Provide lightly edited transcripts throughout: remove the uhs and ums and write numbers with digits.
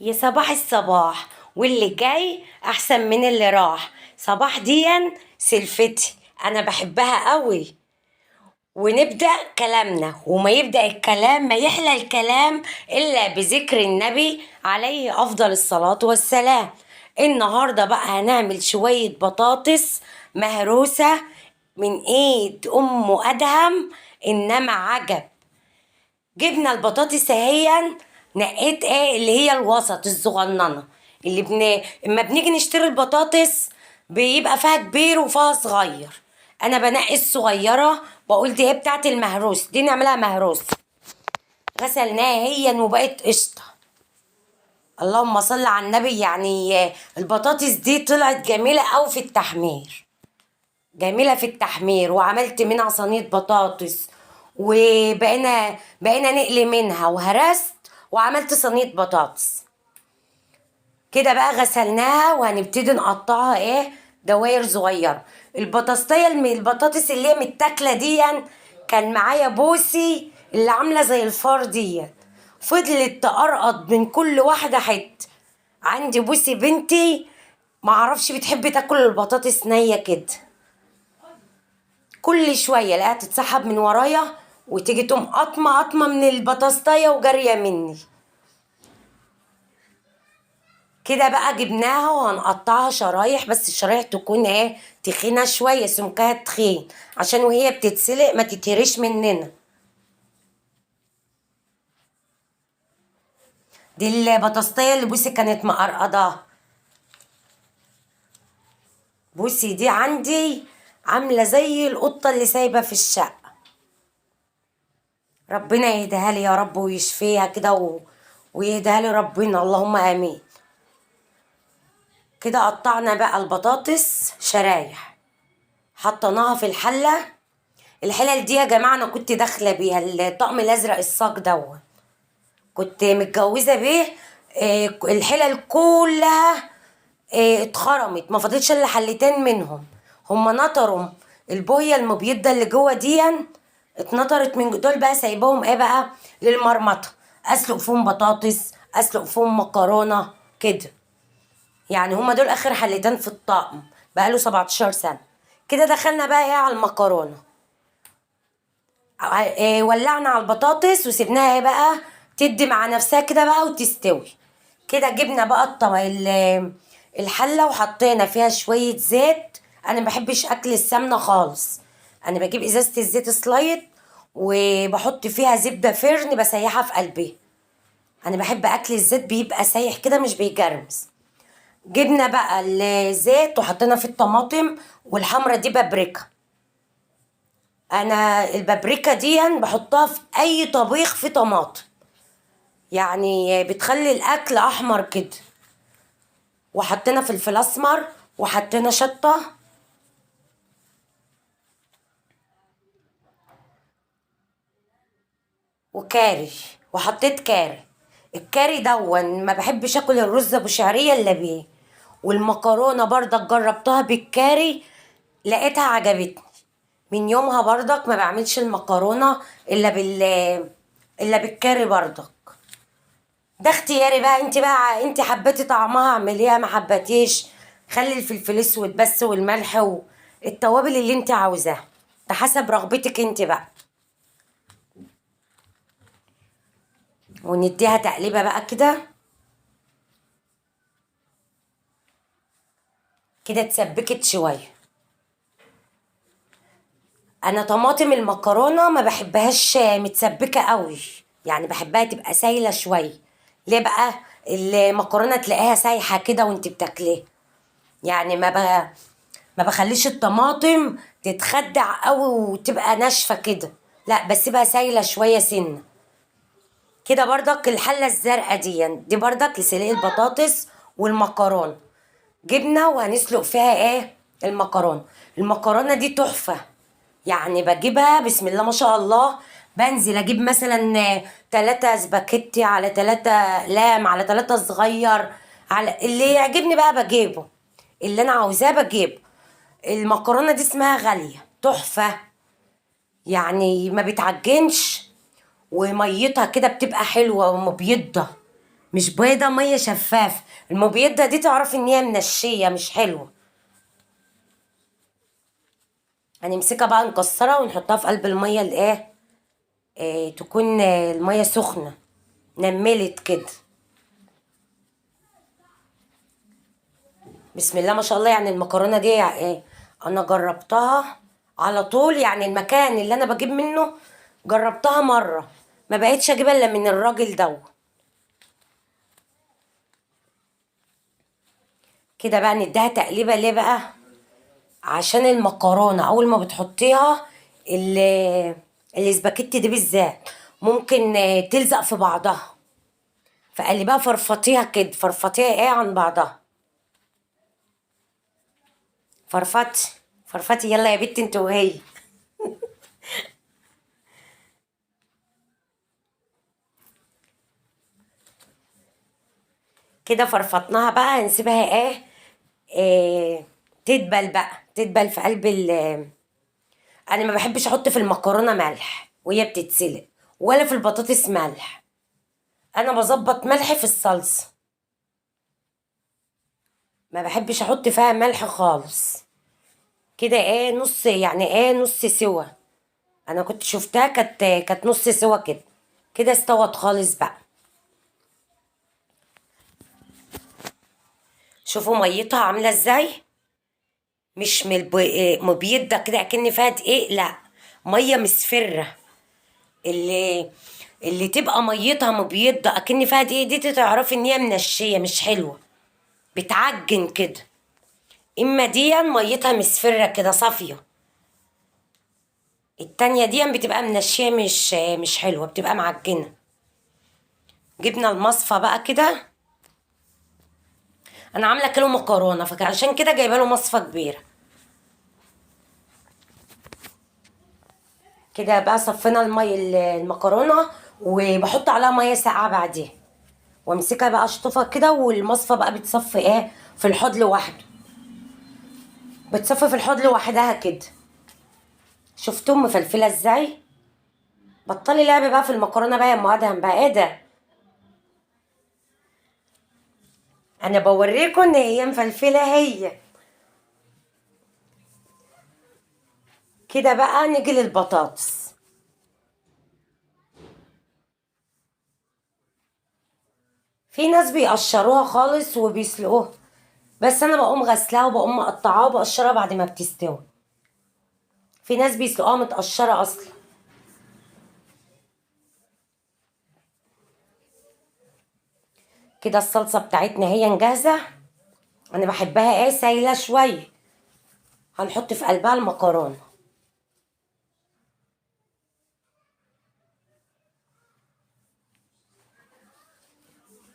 يا صباح الصباح، واللي جاي احسن من اللي راح. صباح ديا سلفتي انا بحبها قوي. ونبدأ كلامنا، وما يبدأ الكلام ما يحلى الكلام إلا بذكر النبي عليه أفضل الصلاة والسلام. النهاردة بقى هنعمل شوية بطاطس مهروسة من ايد ام ادهم، انما عجب. جبنا البطاطس اهي، نقيت ايه اللي هي الوسط الصغننه، اللي اما بنيجي نشتري البطاطس بيبقى فيها كبير وفيها صغير. انا بنقي الصغيره، بقول دي هي بتاعت المهروس، دي نعملها مهروس. غسلناها هي وبقت قشطه. اللهم صل على النبي. يعني البطاطس دي طلعت جميله قوي في التحمير، جميلة في التحمير. وعملت منها صينية بطاطس، وبقينا نقلي منها، وهرست وعملت صينية بطاطس. كده بقى غسلناها وهنبتدي نقطعها ايه دواير صغيرة. البطاطس اللي هي متاكلة دي، كان معايا بوسي اللي عاملة زي الفار دي، فضلت تقرقط من كل واحدة حتة. عندي بوسي بنتي معرفش بتحب تاكل البطاطس نية كده، كل شويه الاقيها تتسحب من ورايا وتيجي تقوم قطمه من البطاطايه وجاريه مني. كده بقى جبناها وهنقطعها شرايح، بس الشرايح تكون ايه تخينه شويه، سمكها تخين عشان وهي بتتسلق ما تتهرش مننا. دي البطاطايه اللي بوسي كانت مقرقضاها. بوسي دي عندي عامله زي القطه اللي سايبه في الشقه. ربنا يهديها لي يا رب ويشفيها كده ويهديها لي ربنا، اللهم امين. كده قطعنا بقى البطاطس شرايح، حطيناها في الحلة. الحلل دي يا جماعة أنا كنت داخلة بيها الطقم الأزرق الصاج دوت، كنت متجوزة بيه. الحلل كلها اتخرمت، ما فضلتش إلا حلتين منهم. هما نطروا البوية المبيضة اللي جوه دي، اتنطرت من دول بقى، سايباهم ايه بقى للمرمطة، اسلق فيهم بطاطس، اسلق فيهم مكرونة كده. يعني هما دول اخر حلتين في الطقم، بقاله 17 سنة. كده دخلنا بقى ايه على المكرونة. ولعنا على البطاطس وسيبناها ايه بقى تدي مع نفسها كده بقى وتستوي. كده جبنا بقى الحلة وحطينا فيها شوية زيت. انا ما بحبش اكل السمنة خالص، انا بجيب ازازة الزيت سلايد وبحط فيها زبدة فرن بسيحها في قلبي. انا بحب اكل الزيت بيبقى سايح كده مش بيجرمس. جبنا بقى الزيت وحطينا فيه الطماطم، والحمرة دي بابريكا. انا البابريكا دي بحطها في اي طبيخ فيه طماطم، يعني بتخلي الاكل احمر كده. وحطينا فلفل اسمر، وحطينا شطة، وكاري. وحطيت كاري. الكاري دون ما بحبش اكل الرز ابو شعريه الا بيه. والمكرونه برضك جربتها بالكاري، لقيتها عجبتني. من يومها برضك ما بعملش المكرونه الا بالكاري برضك. ده اختياري بقى، انت حبيتي طعمها اعمليها، ما حبيتيش خلي الفلفل اسود بس والملح والتوابل اللي انت عاوزاها، ده حسب رغبتك انت بقى. ونديها تقليبه بقى كده. كده اتسبكت شويه. انا طماطم المكرونه ما بحبهاش متسبكه قوي، يعني بحبها تبقى سايله شويه. ليه بقى؟ المكرونه تلاقيها سايحه كده وانت بتاكليها، يعني ما بخليش الطماطم تتخدع قوي وتبقى ناشفه كده، لا بسيبها سايله شويه سنه كده. برضك الحله الزرقاء دي برضك لسلق البطاطس والمكرونه. جبنه وهنسلق فيها ايه المكرونه دي تحفه. يعني بجيبها بسم الله ما شاء الله، بنزل اجيب مثلا 3 سباكيتي على 3 لام على 3 صغير، على اللي يعجبني بقى بجيبه، اللي انا عاوزاه بجيبه. المكرونه دي اسمها غاليه تحفه، يعني ما بتعجنش، وميتها كده بتبقى حلوه ومبيضه. مش بيضة، مية شفافة. المبيضة دي تعرفي ان هي منشية مش حلوة. هنمسكها بقى نكسرها ونحطها في قلب المية الايه، تكون المية سخنة، نملت كده. بسم الله ما شاء الله. يعني المكرونة دي انا جربتها على طول، يعني المكان اللي انا بجيب منه جربتها مرة، ما بقيتش اجيب الا من الراجل ده. كده بقى نديها تقليبة ليه بقى؟ عشان المكرونة اول ما بتحطيها الاسباجيتي دي بالذات ممكن تلزق في بعضها، فقلبها فرفطيها كده، فرفطيها عن بعضها. فرفطي فرفطي يلا يا بنت انت وهي. كده فرفطناها بقى، هنسيبها تدبل بقى، تدبل في قلب انا ما بحبش احط في المكرونه ملح وهي بتتسلق، ولا في البطاطس ملح. انا بظبط ملح في الصلصه، ما بحبش احط فيها ملح خالص. كده نص، يعني نص سوا. انا كنت شفتها كانت نص سوا كده. كده استوت خالص بقى. شوفوا ميتها عامله ازاي، مش مبيضه كده اكن فيها دقيق، لا، ميه مصفره. اللي تبقى ميتها مبيضه اكن فيها دقيق دي تعرفي ان هي منشيه مش حلوه، بتعجن كده. اما دي ميتها مصفره كده صافيه، التانية دي بتبقى منشيه مش حلوه، بتبقى معجنه. جبنا المصفى بقى كده. انا عامله كيلو مكرونه فعشان كده جايبه له مصفى كبيره. كده بقى صفينا المكرونه، وبحط عليها ميه ساقعه بعديها، وامسكها بقى اشطفها كده، والمصفى بقى بتصفي في الحوض لوحده، بتصفي في الحوض لوحدها كده. شفتم مفلفله ازاي؟ بطلي لعب بقى في المكرونه بقى يا ام ادهم بقى، ايه ده؟ انا بوريكم ان هي مفلفله هي. كده بقى نيجي للبطاطس. في ناس بيقشروها خالص وبيسلقوها، بس انا بقوم غسلاها وبقوم مقطعاها وبقشرها بعد ما بتستوي. في ناس بيسلقوها متقشره اصلا. كده الصلصه بتاعتنا هي جاهزه. انا بحبها سايله شويه. هنحط في قلبها المكرونه.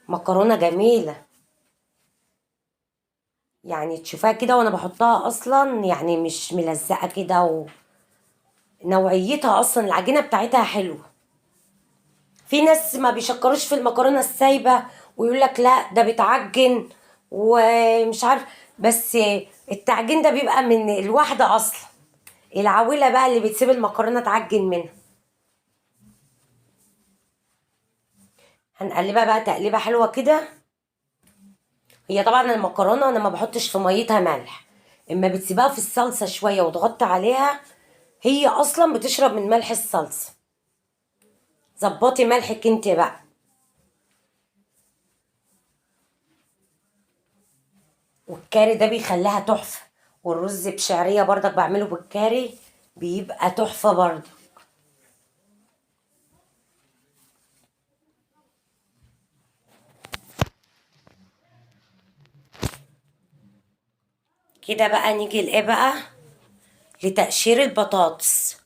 مكرونه جميله، يعني تشوفها كده وانا بحطها اصلا يعني مش ملزقه كده، ونوعيتها اصلا العجينه بتاعتها حلوه. في ناس ما بيشكروش في المكرونه السايبه، ويقول لك لا ده بتعجن ومش عارف، بس التعجين ده بيبقى من الواحده اصلا، العويله بقى اللي بتسيب المكرونه تعجن منها. هنقلبها بقى تقليبه حلوه كده. هي طبعا المكرونه انا ما بحطش في ميتها ملح، اما بتسيبها في الصلصه شويه وتغطي عليها، هي اصلا بتشرب من ملح الصلصه. ظبطي ملحك انت بقى. والكاري ده بيخليها تحفه، والرز بشعريه برضك بعمله بالكاري، بيبقى تحفه برضه. كده بقى نيجي لايه بقى، لتقشير البطاطس.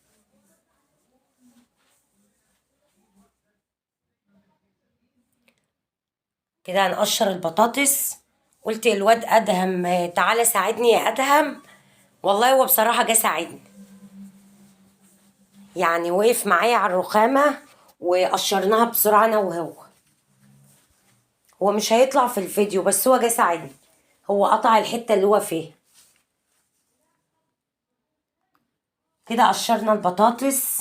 كده هنقشر البطاطس. قلت الواد ادهم تعالى ساعدني يا ادهم، والله هو بصراحه جه ساعدني، يعني وقف معايا على الرخامه وقشرناها بسرعه انا وهو. هو مش هيطلع في الفيديو بس هو جه ساعدني، هو قطع الحته اللي هو فيها. كده قشرنا البطاطس.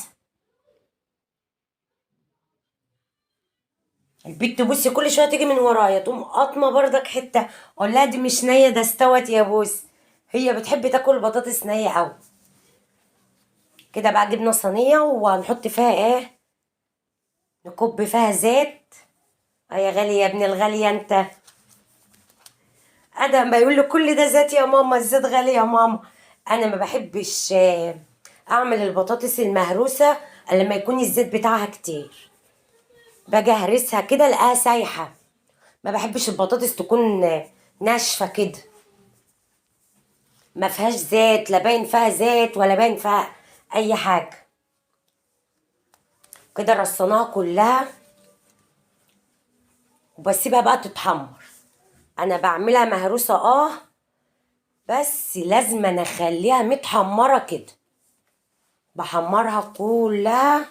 البت بصي كل شويه تيجي من ورايا تقوم قاطمه برضك حته، اقول لها دي مش نيه ده استوت يا بوس. هي بتحب تاكل البطاطس نيه قوي. كده بقى جبنا صينيه وهنحط فيها ايه، نكب فيها زيت. يا غالي يا ابن الغاليه انت. ادم بيقول له كل ده زيت يا ماما، الزيت غالي يا ماما. انا ما بحبش اعمل البطاطس المهروسه الا لما يكون الزيت بتاعها كتير. باجي اهرسها كده الاقيها سايحه. ما بحبش البطاطس تكون ناشفه كده، ما فيهاش زيت، لا باين فيها زيت ولا باين فيها اي حاجه. كده رصيناها كلها وبسيبها بقى تتحمر. انا بعملها مهروسه بس لازم أنا اخليها متحمره كده. بحمرها كلها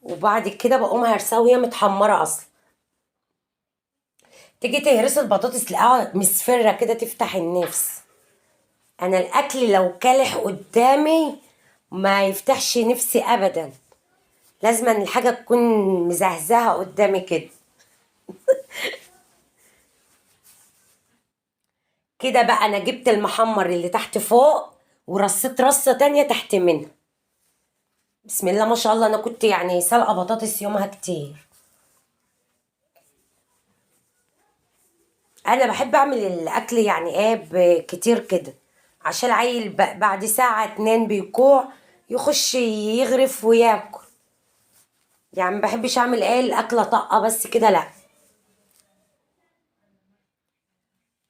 وبعد كده بقوم هرساها وهي متحمره اصلا. تيجي تهرس البطاطس تلاقيها مصفرة كده تفتح النفس. انا الاكل لو كالح قدامي ما يفتحش نفسي ابدا. لازم أن الحاجة تكون مزهزهة قدامي كده. كده بقى انا جبت المحمر اللي تحت فوق ورصيت رصة تانية تحت منها. بسم الله ما شاء الله، انا كنت يعني سلقة بطاطس يومها كتير. انا بحب اعمل الاكل يعني ايه كتير كده، عشان العيل بعد ساعة اتنين بيجوع يخش يغرف وياكل. يعني ما بحبش اعمل ايه الاكلة طاقة بس كده لا.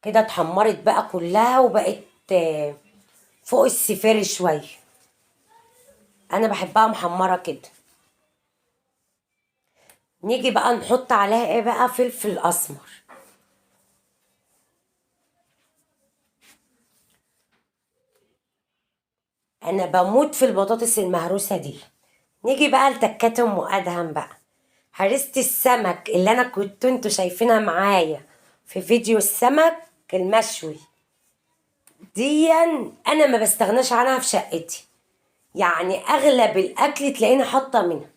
كده اتحمرت بقى كلها وبقت فوق السفير شوية. انا بحبها محمرة كده. نيجي بقى نحط عليها ايه بقى، فلفل اسمر. انا بموت في البطاطس المهروسة دي. نيجي بقى لتكات ام ادهم بقى. هرست السمك اللي انا كنت انتوا شايفينها معايا في فيديو السمك المشوي دي، انا ما بستغناش عنها في شقتي. يعني اغلب الاكل تلاقيني حاطه منها.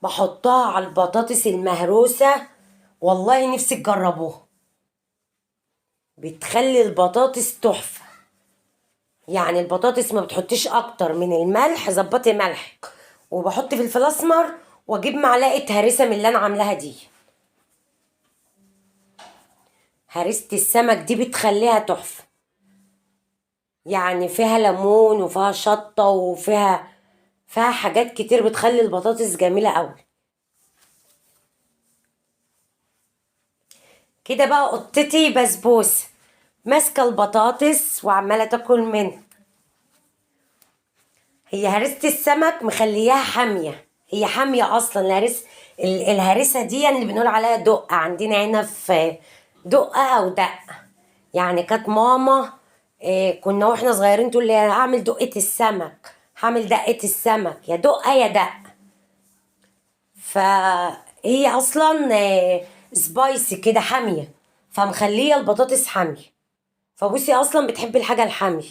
بحطها على البطاطس المهروسه. والله نفسي تجربوها، بتخلي البطاطس تحفه. يعني البطاطس ما بتحطيش اكتر من الملح، ظبطي ملح وبحط فلفل اسمر واجيب معلقه هريسه من اللي انا عاملاها دي. هريسه السمك دي بتخليها تحفه. يعني فيها ليمون وفيها شطه فيها حاجات كتير بتخلي البطاطس جميله قوي. كده بقى قطتي بسبوسه ماسكه البطاطس وعماله تاكل منها. هي هرسة السمك مخلياها حامية. هي حامية أصلا الهرسة دي اللي بنقول عليها دقة عندنا هنا في دقة أو دقة. يعني كانت ماما كنا واحنا صغيرين تقول لي هعمل دقة السمك، هعمل دقة السمك، يا دقة يا دقة. فهي أصلا سبايسي كده حامية، فمخلية البطاطس حامية. فبصي أصلا بتحب الحاجة الحامية،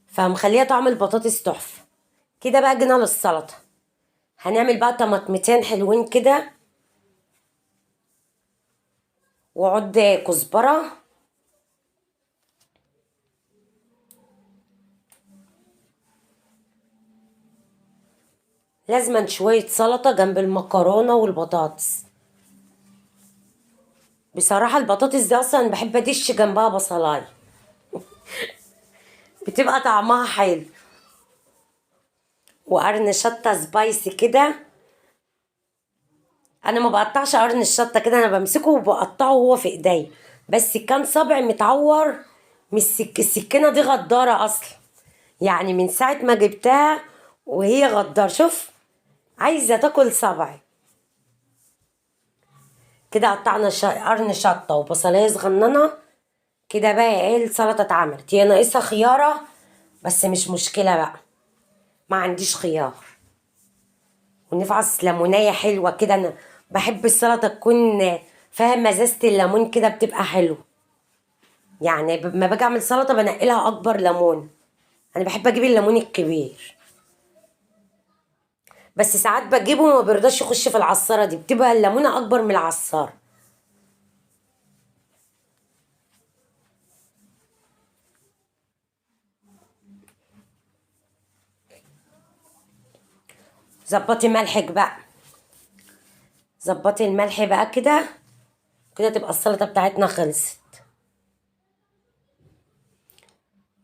فمخلية طعم البطاطس تحفة. كده بقى جينا للسلطة. هنعمل بقى طماطمتين حلوين كده وعود كزبرة. لازما شوية سلطة جنب المكرونة والبطاطس. بصراحة البطاطس دي أصلا بحب أدش جنبها بصلاية بتبقى طعمها حلو. وقرن شطة سبايسي كده. أنا ما بقطعش قرن الشطة كده، أنا بمسكه وبقطعه هو في إيديا. بس كان صبعي متعور من السكينة دي غدارة أصلا. يعني من ساعة ما جبتها وهي غدار، شوف عايزة تاكل صبعي. كده قطعنا قرن شطة وبصلاية صغننة. كده بقى ايه السلطة اتعملت. هي ناقصها خيارة بس مش مشكلة بقى، ما عنديش خيار. ونفعص ليمونية حلوة كده. انا بحب السلطة تكون فيها مزازة الليمون كده بتبقى حلوة. يعني ما باجي اعمل سلطة بنقلها اكبر ليمون. انا بحب اجيب الليمون الكبير. بس ساعات بجيبه وما بيرضاش يخش في العصارة دي، بتبقى الليمونة اكبر من العصارة. ظبطي ملحك بقى، ظبطي الملح بقى كده، كده تبقى السلطة بتاعتنا خلصت.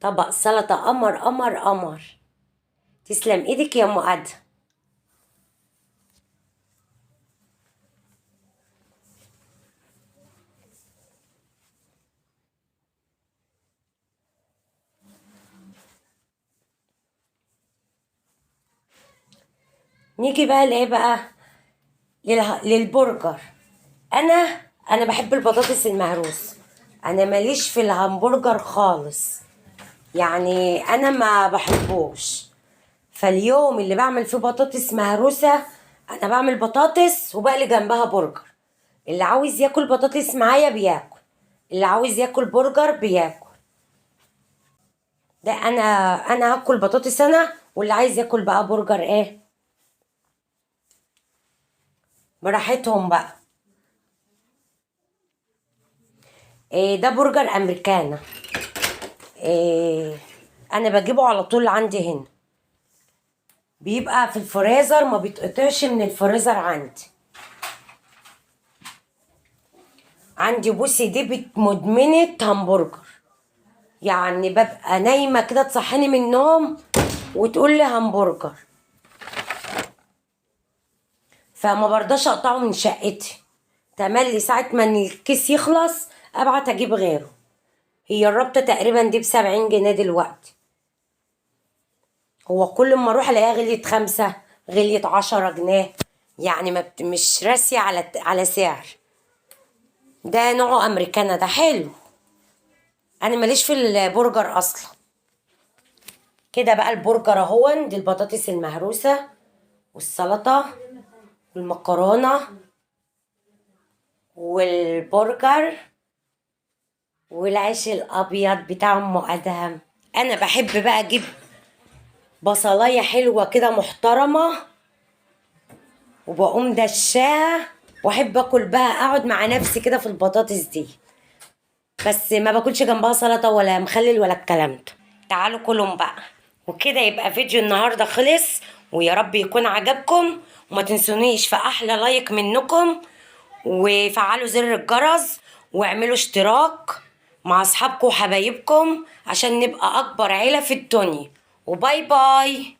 طبق سلطة قمر قمر قمر. تسلم ايدك يا ام ادهم. نيجي بقى لايه بقى، للبرجر. انا انا بحب البطاطس المهروس، انا ماليش في الهمبرجر خالص، يعني انا ما بحبوش. فاليوم اللي بعمل فيه بطاطس مهروسه، انا بعمل بطاطس وبقلي جنبها برجر. اللي عاوز ياكل بطاطس معايا بياكل، اللي عاوز ياكل برجر بياكل. ده انا هاكل بطاطس انا، واللي عايز ياكل بقى برجر ايه براحتهم بقى. إيه ده برجر امريكانا. إيه، انا بجيبه على طول عندي هنا، بيبقى في الفريزر، ما بيتقطعش من الفريزر عندي. بوسي دي مدمنة همبرجر، يعني ببقى نايمة كده تصحيني من النوم وتقول لي همبرجر، فما برضاش اقطعه من شقتي. تملي ساعة ما الكيس يخلص ابعت اجيب غيره. هي الرابطة تقريبا دي ب70 جنيه دلوقتي. هو كل ما اروح الاقيها غليت 5، غليت 10 جنيه، يعني ما مش راسية على سعر. ده نوعه امريكانا، ده حلو. انا ماليش في البرجر اصلا. كده بقى البرجر اهون، دي البطاطس المهروسة والسلطة والمكرونة والبرجر والعيش الابيض بتاع ام ادهم. انا بحب بقى اجيب بصلايه حلوه كده محترمه، وبقوم دشاها، واحب اكل بقى، اقعد مع نفسي كده في البطاطس دي، بس ما باكلش جنبها سلطه ولا مخلل ولا الكلام ده. تعالوا كلهم بقى. وكده يبقى فيديو النهارده خلص، ويا رب يكون عجبكم، وما تنسونيش في احلى لايك منكم، وفعلوا زر الجرس، واعملوا اشتراك مع اصحابكم وحبايبكم عشان نبقى اكبر عيله في الدنيا. وباي باي.